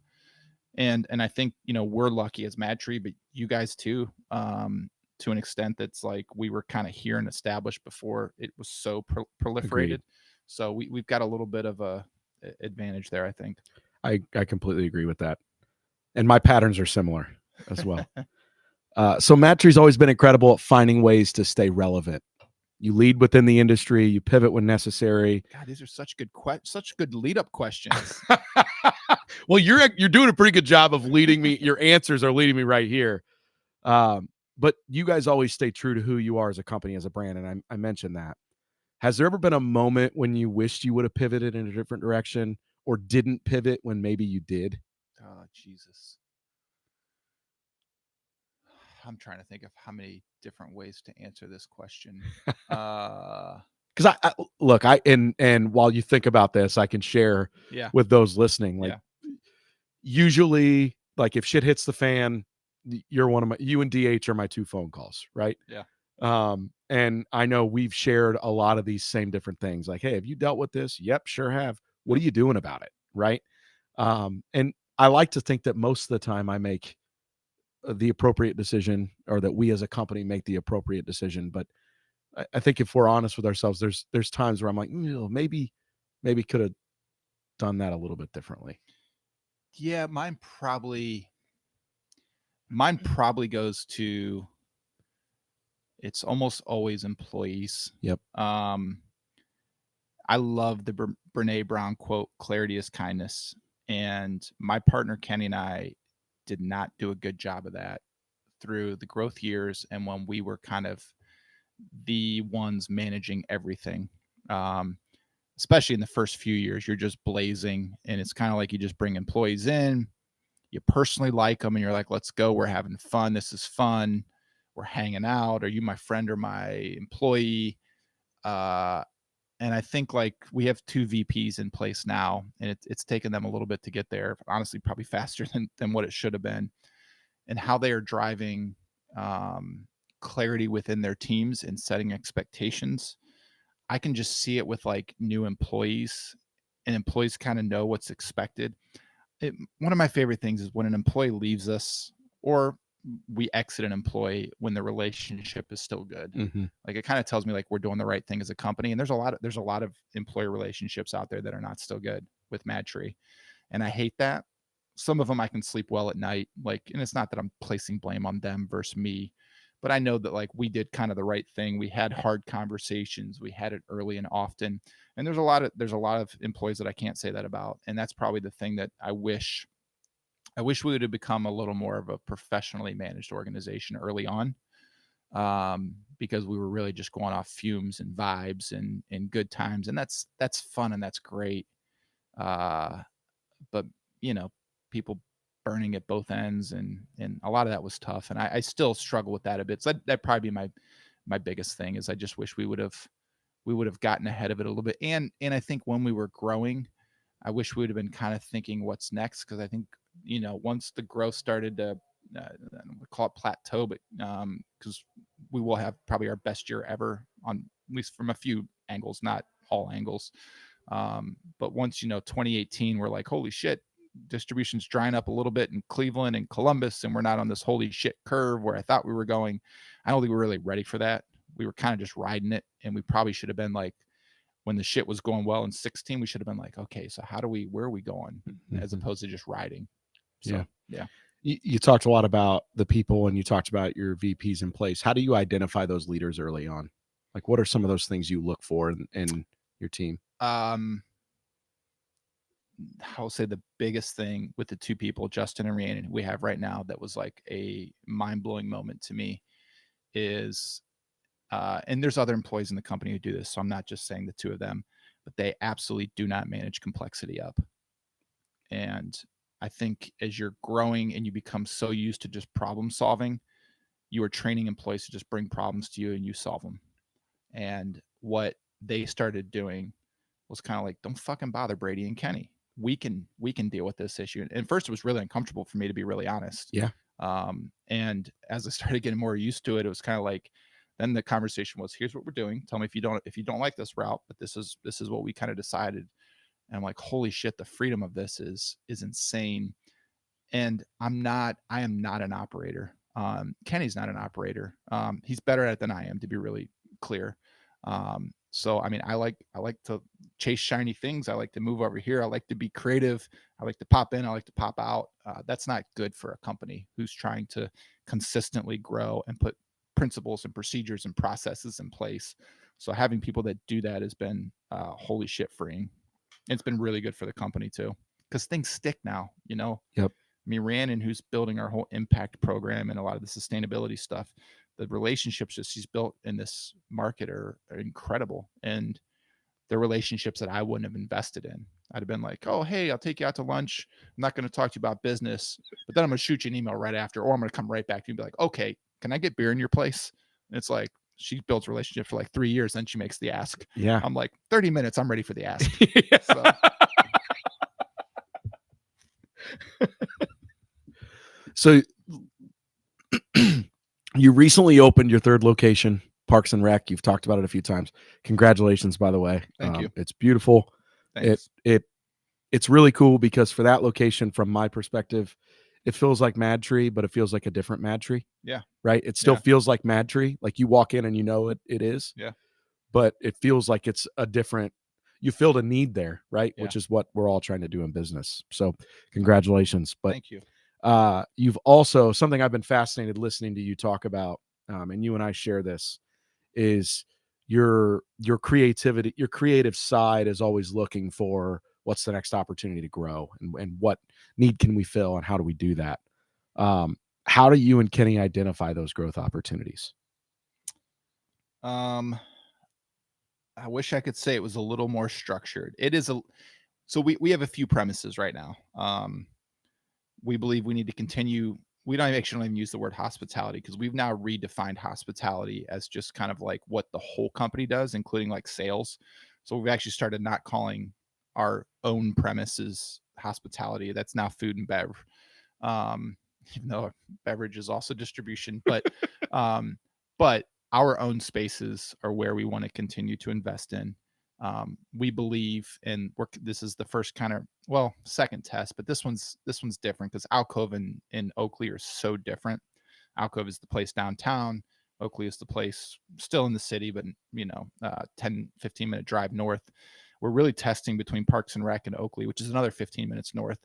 and I think, we're lucky as Mad Tree, but you guys too, to an extent, that's like, we were kind of here and established before it was so proliferated. Agreed. So we've got a little bit of a advantage there, I think. I completely agree with that. And my patterns are similar as well. So Mad Tree's always been incredible at finding ways to stay relevant. You lead within the industry, you pivot when necessary. God, these are such good lead-up questions. Well, you're doing a pretty good job of leading me. Your answers are leading me right here. But you guys always stay true to who you are as a company, as a brand, and I mentioned that. Has there ever been a moment when you wished you would have pivoted in a different direction, or didn't pivot when maybe you did? Oh, Jesus. I'm trying to think of how many different ways to answer this question. Because and while you think about this, I can share with those listening. Like, usually like if shit hits the fan, you're one of my, you and DH are my 2 phone calls, right? Yeah. And I know we've shared a lot of these same different things. Like, hey, have you dealt with this? Yep, sure have. What are you doing about it? Right. And I like to think that most of the time I make the appropriate decision, or that we as a company make the appropriate decision. But I think if we're honest with ourselves, there's times where I'm like, maybe could have done that a little bit differently. Yeah, mine probably goes to, it's almost always employees. Yep. I love the Brene Brown quote, "Clarity is kindness." And my partner Kenny and I did not do a good job of that through the growth years, and when we were kind of the ones managing everything. Especially in the first few years, you're just blazing, and it's kind of like you just bring employees in, you personally like them, and you're like, let's go, we're having fun, this is fun, we're hanging out, are you my friend or my employee? And I think like we have 2 VPs in place now, and it's taken them a little bit to get there, honestly probably faster than what it should have been, and how they are driving clarity within their teams and setting expectations. I can just see it with like new employees, and employees kind of know what's expected. One of my favorite things is when an employee leaves us, or we exit an employee when the relationship is still good. Mm-hmm. Like it kind of tells me like we're doing the right thing as a company. And there's a lot of employer relationships out there that are not still good with MadTree, and I hate that. Some of them I can sleep well at night, like, and it's not that I'm placing blame on them versus me, but I know that like we did kind of the right thing. We had hard conversations, we had it early and often, and there's a lot of employees that I can't say that about, and that's probably the thing that I wish we would have become a little more of a professionally managed organization early on, because we were really just going off fumes and vibes and good times, and that's fun and that's great. But you know, people burning at both ends, and a lot of that was tough, and I still struggle with that a bit. So that probably be my biggest thing is I just wish we would have gotten ahead of it a little bit. And I think when we were growing, I wish we would have been kind of thinking what's next, because I think, you know, once the growth started to I don't call it plateau, but because we will have probably our best year ever, on at least from a few angles, not all angles. But once, you know, 2018, we're like, holy shit, distribution's drying up a little bit in Cleveland and Columbus, and we're not on this holy shit curve where I thought we were going. I don't think we were really ready for that. We were kind of just riding it, and we probably should have been like, when the shit was going well in 16, we should have been like, okay, so where are we going, as opposed to just riding. So, yeah. You talked a lot about the people, and you talked about your VPs in place. How do you identify those leaders early on? Like, what are some of those things you look for in your team? I'll say the biggest thing with the 2 people, Justin and Rhiannon, we have right now, that was like a mind-blowing moment to me is, and there's other employees in the company who do this, so I'm not just saying the 2 of them, but they absolutely do not manage complexity up. And I think as you're growing and you become so used to just problem solving, you are training employees to just bring problems to you and you solve them. And what they started doing was kind of like, don't fucking bother Brady and Kenny. We can deal with this issue. And first it was really uncomfortable for me, to be really honest. Yeah. And as I started getting more used to it, it was kind of like, then the conversation was, here's what we're doing. Tell me if you don't like this route, but this is what we kind of decided. And I'm like, holy shit, the freedom of this is insane. And I am not an operator. Kenny's not an operator. He's better at it than I am, to be really clear. So I mean, I like to chase shiny things. I like to move over here. I like to be creative. I like to pop in. I like to pop out. That's not good for a company who's trying to consistently grow and put principles and procedures and processes in place. So having people that do that has been holy shit freeing. It's been really good for the company too, because things stick now, you know. Yep. I mean, Rhiannon, who's building our whole impact program and a lot of the sustainability stuff, the relationships that she's built in this market are incredible. And the relationships that I wouldn't have invested in. I'd have been like, oh, hey, I'll take you out to lunch. I'm not going to talk to you about business, but then I'm going to shoot you an email right after, or I'm going to come right back to you and be like, okay, can I get beer in your place? And it's like, she builds relationships for like 3 years, then she makes the ask. Yeah. I'm like, 30 minutes, I'm ready for the ask. Yeah. So. So you recently opened your third location, Parks and Rec. You've talked about it a few times. Congratulations, by the way. Thank you. It's beautiful. Thanks. It's really cool because for that location, from my perspective, it feels like Mad Tree, but it feels like a different Mad Tree. Yeah. Right. It still Yeah. feels like Mad Tree. Like you walk in and you know it is. Yeah. But it feels like it's a different. You filled a need there, right? Yeah. Which is what we're all trying to do in business. So, congratulations. But thank you. you've also, something I've been fascinated listening to you talk about, and you and I share this, is your creativity. Your creative side is always looking for what's the next opportunity to grow, and what need can we fill, and how do we do that. How do you and Kenny identify those growth opportunities? I wish I could say it was a little more structured. It is so we have a few premises right now. We believe we need to continue. We don't even use the word hospitality, because we've now redefined hospitality as just kind of like what the whole company does, including like sales. So we've actually started not calling our own premises hospitality. That's now food and bev. Even though beverage is also distribution, but our own spaces are where we want to continue to invest in. We believe, and this is the first kind of, second test, but this one's different because Alcove and Oakley are so different. Alcove is the place downtown. Oakley is the place still in the city, but 10-15 minute drive north. We're really testing between Parks and Rec and Oakley, which is another 15 minutes north.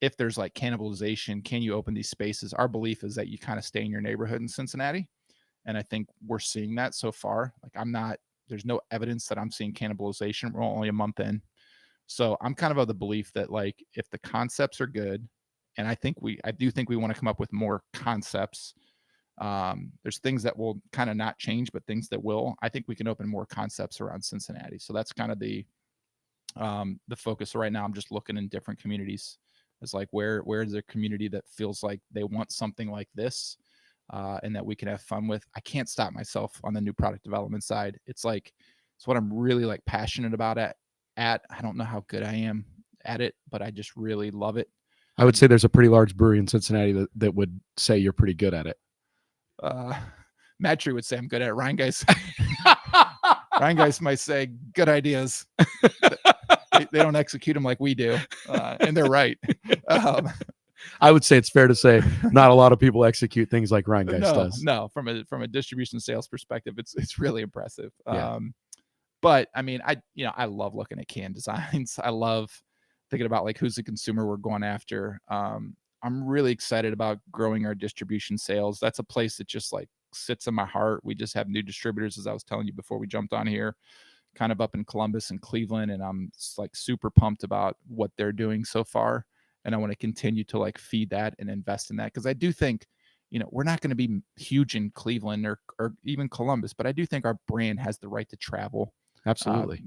If there's like cannibalization, can you open these spaces? Our belief is that you kind of stay in your neighborhood in Cincinnati. And I think we're seeing that so far. Like there's no evidence that I'm seeing cannibalization. We're only a month in. So I'm kind of the belief that like, if the concepts are good, and I do think we want to come up with more concepts. There's things that will kind of not change, but things that will. I think we can open more concepts around Cincinnati. So that's kind of the focus right now. I'm just looking in different communities. It's like, where is a community that feels like they want something like this, and that we can have fun with. I can't stop myself on the new product development side. It's what I'm really like passionate about at I don't know how good I am at it, but I just really love it. I would say there's a pretty large brewery in Cincinnati that would say you're pretty good at it. Matt Tree would say I'm good at it. Ryan guys might say good ideas. They don't execute them like we do, and they're right. I would say it's fair to say not a lot of people execute things like Ryan Geist does. No, from a distribution sales perspective, it's really impressive. Yeah. But I mean, I love looking at can designs. I love thinking about like who's the consumer we're going after. I'm really excited about growing our distribution sales. That's a place that just like sits in my heart. We just have new distributors, as I was telling you before we jumped on here, kind of up in Columbus and Cleveland, and I'm like super pumped about what they're doing so far. And I want to continue to like feed that and invest in that, because I do think, we're not going to be huge in Cleveland or even Columbus, but I do think our brand has the right to travel Absolutely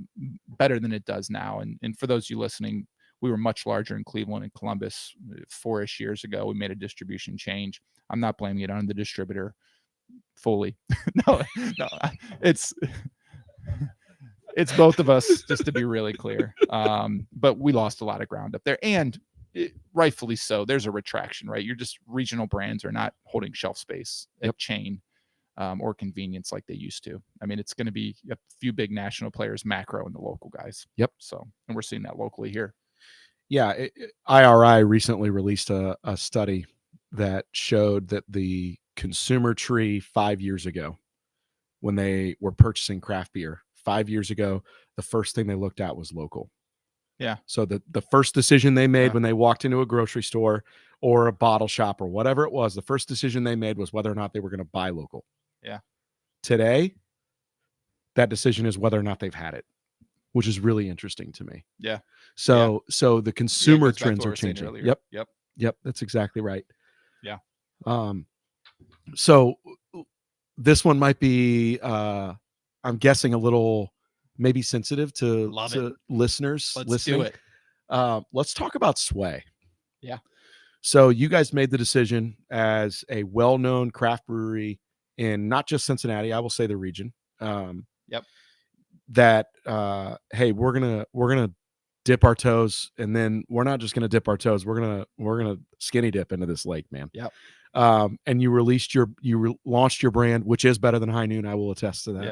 better than it does now. And for those of you listening, we were much larger in Cleveland and Columbus 4-ish years ago. We made a distribution change. I'm not blaming it on the distributor fully. no, it's both of us, just to be really clear. But we lost a lot of ground up there, and rightfully so. There's a retraction, right? You're just, regional brands are not holding shelf space at chain or convenience like they used to. I mean, it's going to be a few big national players, macro, and the local guys. Yep. So, and we're seeing that locally here. Yeah. IRI recently released a study that showed that the consumer tree 5 years ago, when they were purchasing craft beer 5 years ago, the first thing they looked at was local. Yeah. So the first decision they made when they walked into a grocery store or a bottle shop or whatever it was, the first decision they made was whether or not they were going to buy local. Yeah. Today, that decision is whether or not they've had it, which is really interesting to me. Yeah. So the consumer trends are changing. Yep. That's exactly right. Yeah. So this one might be, I'm guessing, a little maybe sensitive to listeners. Let's do it. Let's talk about Sway. Yeah. So you guys made the decision as a well-known craft brewery in not just Cincinnati, I will say the region. Yep. That hey, we're gonna dip our toes, and then we're not just going to dip our toes. We're gonna skinny dip into this lake, man. Yep. And you launched your brand, which is better than High Noon. I will attest to that.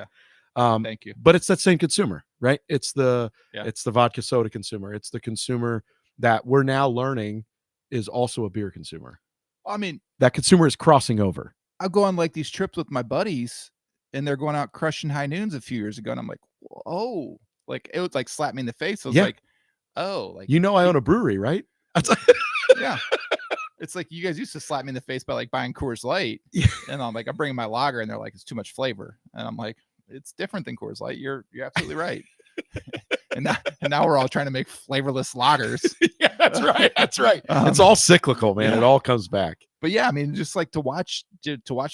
Yeah. Thank you. But it's that same consumer, right? It's the Yeah. it's the vodka soda consumer. It's the consumer that we're now learning is also a beer consumer. I mean, that consumer is crossing over. I'll go on like these trips with my buddies, and they're going out crushing High Noons a few years ago, and I'm like, oh, like it would like slap me in the face. I was Yeah. like, oh, like I own a brewery, right? yeah. It's like you guys used to slap me in the face by like buying Coors Light, Yeah. and I'm like, I'm bringing my lager, and they're like, it's too much flavor, and I'm like, it's different than Coors Light. You're absolutely right. and now we're all trying to make flavorless lagers. Yeah, that's right. That's right. It's all cyclical, man. yeah. It all comes back. But yeah, I mean, just like to watch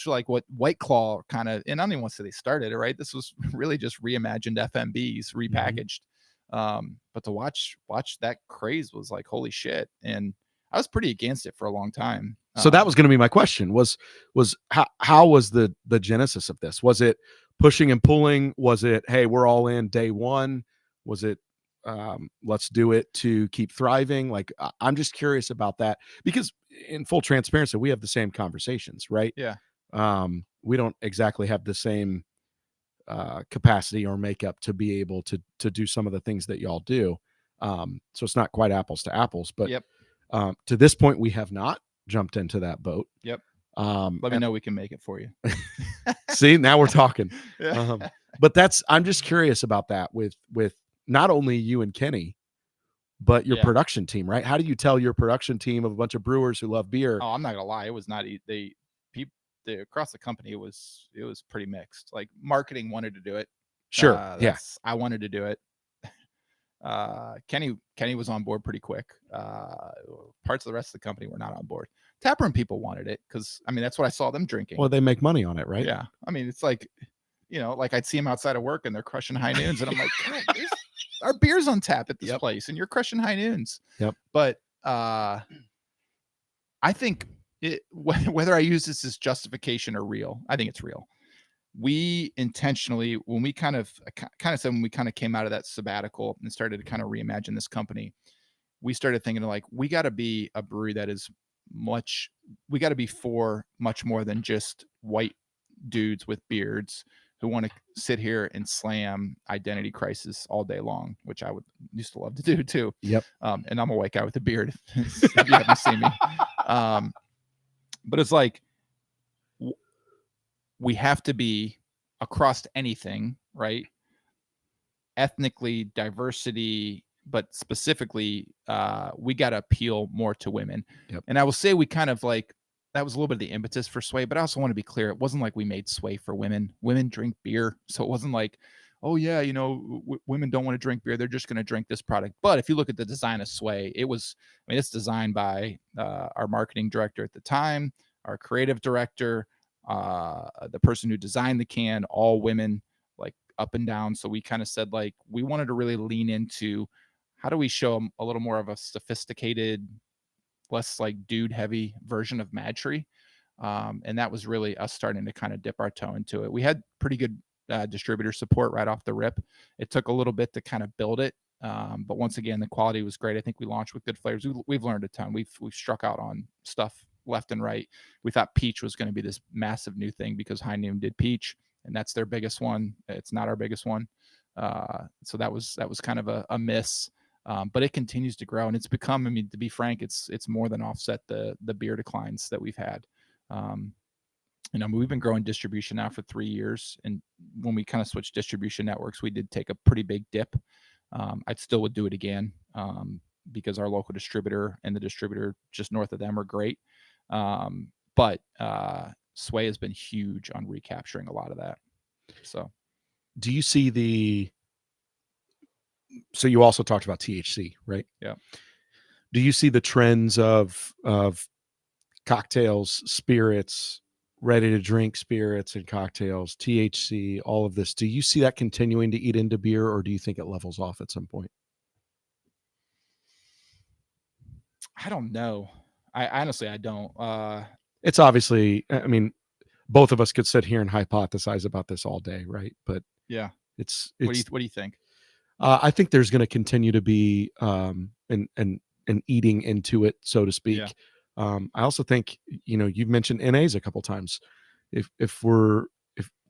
like what White Claw kind of, and I don't even want to say they started it, right? This was really just reimagined FMBs, repackaged. But to watch that craze was like, holy shit. And I was pretty against it for a long time. So that was going to be my question was how was the genesis of this? Was it pushing and pulling? Was it, hey, we're all in day one? Was it, let's do it to keep thriving? Like, I'm just curious about that because in full transparency, we have the same conversations, right? Yeah. We don't exactly have the same capacity or makeup to be able to do some of the things that y'all do. So it's not quite apples to apples, but Yep. To this point, we have not jumped into that boat. Yep. Let me know, we can make it for you. See, now we're talking. Yeah. But I'm just curious about that with not only you and Kenny, but your Yeah. production team, right? How do you tell your production team of a bunch of brewers who love beer? Oh, I'm not gonna lie, it was not across the company. It was pretty mixed. Like marketing wanted to do it. Sure. Yeah. I wanted to do it. Kenny was on board pretty quick. Parts of the rest of the company were not on board. Taproom people wanted it because I mean that's what I saw them drinking. Well, they make money on it, right? Yeah. I mean it's like, like I'd see them outside of work and they're crushing High Noons, and I'm like, God, our beer's on tap at this place, and you're crushing High Noons. Yep. But I think whether I use this as justification or real, I think it's real. We intentionally, when we kind of said when we kind of came out of that sabbatical and started to kind of reimagine this company, we started thinking like, we got to be a brewery that is we got to be for much more than just white dudes with beards who want to sit here and slam Identity Crisis all day long, which I used to love to do too. Yep. And I'm a white guy with a beard if you haven't seen me. But it's like, we have to be across anything, right? Ethnically, diversity, but specifically, we got to appeal more to women. Yep. And I will say we kind of like, that was a little bit of the impetus for Sway, but I also want to be clear. It wasn't like we made Sway for women. Women drink beer. So it wasn't like, oh yeah, women don't want to drink beer. They're just going to drink this product. But if you look at the design of Sway, it's designed by our marketing director at the time, our creative director, the person who designed the can, all women, like up and down. So we kind of said like, we wanted to really lean into how do we show a little more of a sophisticated, less like dude heavy version of Mad Tree. And that was really us starting to kind of dip our toe into it. We had pretty good distributor support right off the rip. It took a little bit to kind of build it. But once again, the quality was great. I think we launched with good flavors. We've learned a ton. We've struck out on stuff left and right. We thought peach was going to be this massive new thing because High Noon did peach, and that's their biggest one. It's not our biggest one. So that was kind of a miss. But it continues to grow, and it's become, I mean, to be frank, it's more than offset the beer declines that we've had. We've been growing distribution now for 3 years. And when we kind of switched distribution networks, we did take a pretty big dip. I still would do it again because our local distributor and the distributor just north of them are great. But Sway has been huge on recapturing a lot of that. So do you see so you also talked about THC, right? Yeah. Do you see the trends of cocktails, spirits, ready to drink spirits and cocktails, THC, all of this? Do you see that continuing to eat into beer, or do you think it levels off at some point? I don't know. I honestly don't. It's obviously, I mean, both of us could sit here and hypothesize about this all day, right? But yeah, it's what do you think? I think there's going to continue to be an eating into it, so to speak. Yeah. I also think, you've mentioned NAs a couple times. If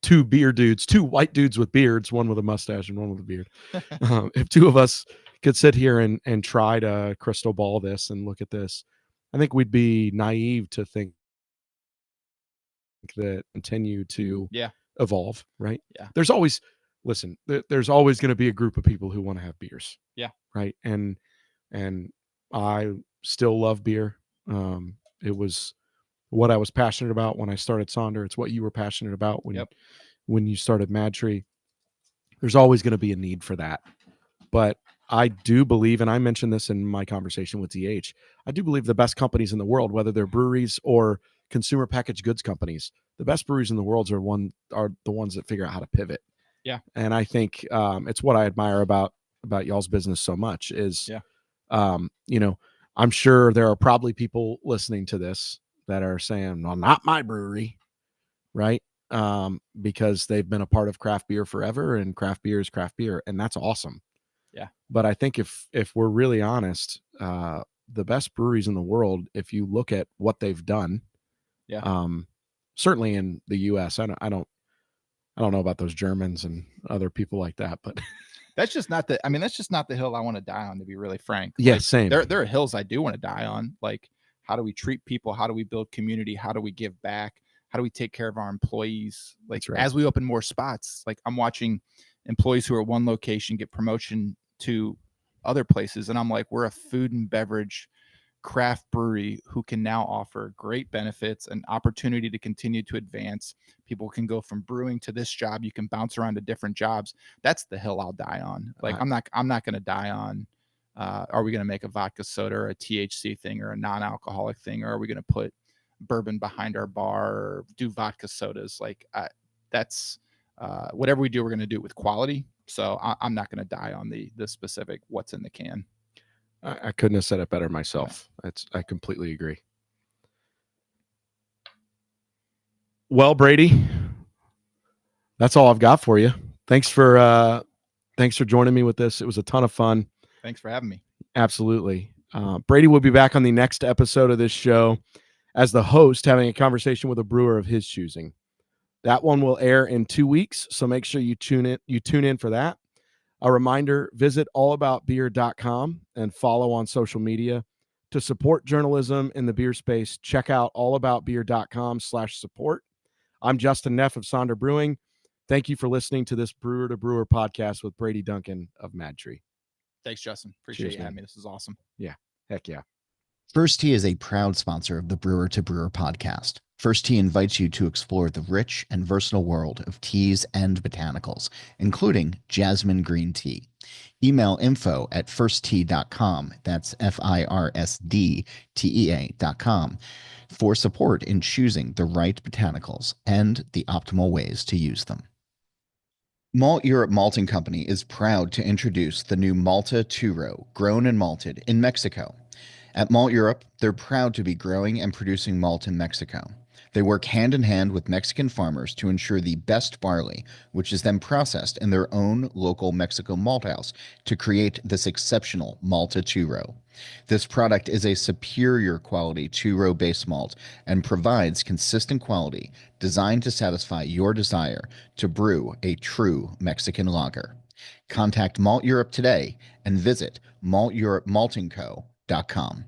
two beer dudes, two white dudes with beards, one with a mustache and one with a beard, if two of us could sit here and try to crystal ball this and look at this, I think we'd be naive to think that continue to Yeah. evolve, right? Yeah. There's always there's always going to be a group of people who want to have beers. Yeah. Right. And I still love beer. It was what I was passionate about when I started Sonder. It's what you were passionate about when you started Mad Tree. There's always going to be a need for that. But I do believe, and I mentioned this in my conversation with DH, I do believe the best companies in the world, whether they're breweries or consumer packaged goods companies, the best breweries in the world are the ones that figure out how to pivot. Yeah. And I think it's what I admire about y'all's business so much is, I'm sure there are probably people listening to this that are saying, well, not my brewery, right? Because they've been a part of craft beer forever, and craft beer is craft beer, and that's awesome. Yeah. But I think if we're really honest, the best breweries in the world, if you look at what they've done, certainly in the U.S., I don't know about those Germans and other people like that, but that's just not the hill I want to die on, to be really frank. Yeah, same. There are hills I do want to die on. Like, how do we treat people? How do we build community? How do we give back? How do we take care of our employees? Like, right. As we open more spots, like I'm watching employees who are at one location get promotion to other places, and I'm like, we're a food and beverage craft brewery who can now offer great benefits and opportunity to continue to advance. People can go from brewing to this job. You can bounce around to different jobs. That's the hill I'll die on. Like, I'm not going to die on, are we going to make a vodka soda or a THC thing or a non-alcoholic thing? Or are we going to put bourbon behind our bar or do vodka sodas? Like, that's whatever we do, we're going to do it with quality. So I'm not going to die on the specific what's in the can. I couldn't have said it better myself. Yeah. I completely agree. Well, Brady, that's all I've got for you. Thanks for joining me with this. It was a ton of fun. Thanks for having me. Absolutely. Brady will be back on the next episode of this show as the host, having a conversation with a brewer of his choosing. That one will air in 2 weeks, so make sure you tune in for that. A reminder, visit allaboutbeer.com and follow on social media. To support journalism in the beer space, check out allaboutbeer.com/support. I'm Justin Neff of Sonder Brewing. Thank you for listening to this Brewer to Brewer podcast with Brady Duncan of Mad Tree. Thanks, Justin. Appreciate you having me. This is awesome. Yeah. Heck yeah. First Tee is a proud sponsor of the Brewer to Brewer podcast. First Tee invites you to explore the rich and versatile world of teas and botanicals, including jasmine green tea. Email info@firsttee.com, that's FIRSDTEA.com, for support in choosing the right botanicals and the optimal ways to use them. Malteurop Malting Company is proud to introduce the new Malteurop, grown and malted in Mexico. At Malteurop, they're proud to be growing and producing malt in Mexico. They work hand in hand with Mexican farmers to ensure the best barley, which is then processed in their own local Mexico malt house to create this exceptional Malteurop. This product is a superior quality two-row base malt and provides consistent quality designed to satisfy your desire to brew a true Mexican lager. Contact Malteurop today and visit malteuropmaltingco.com.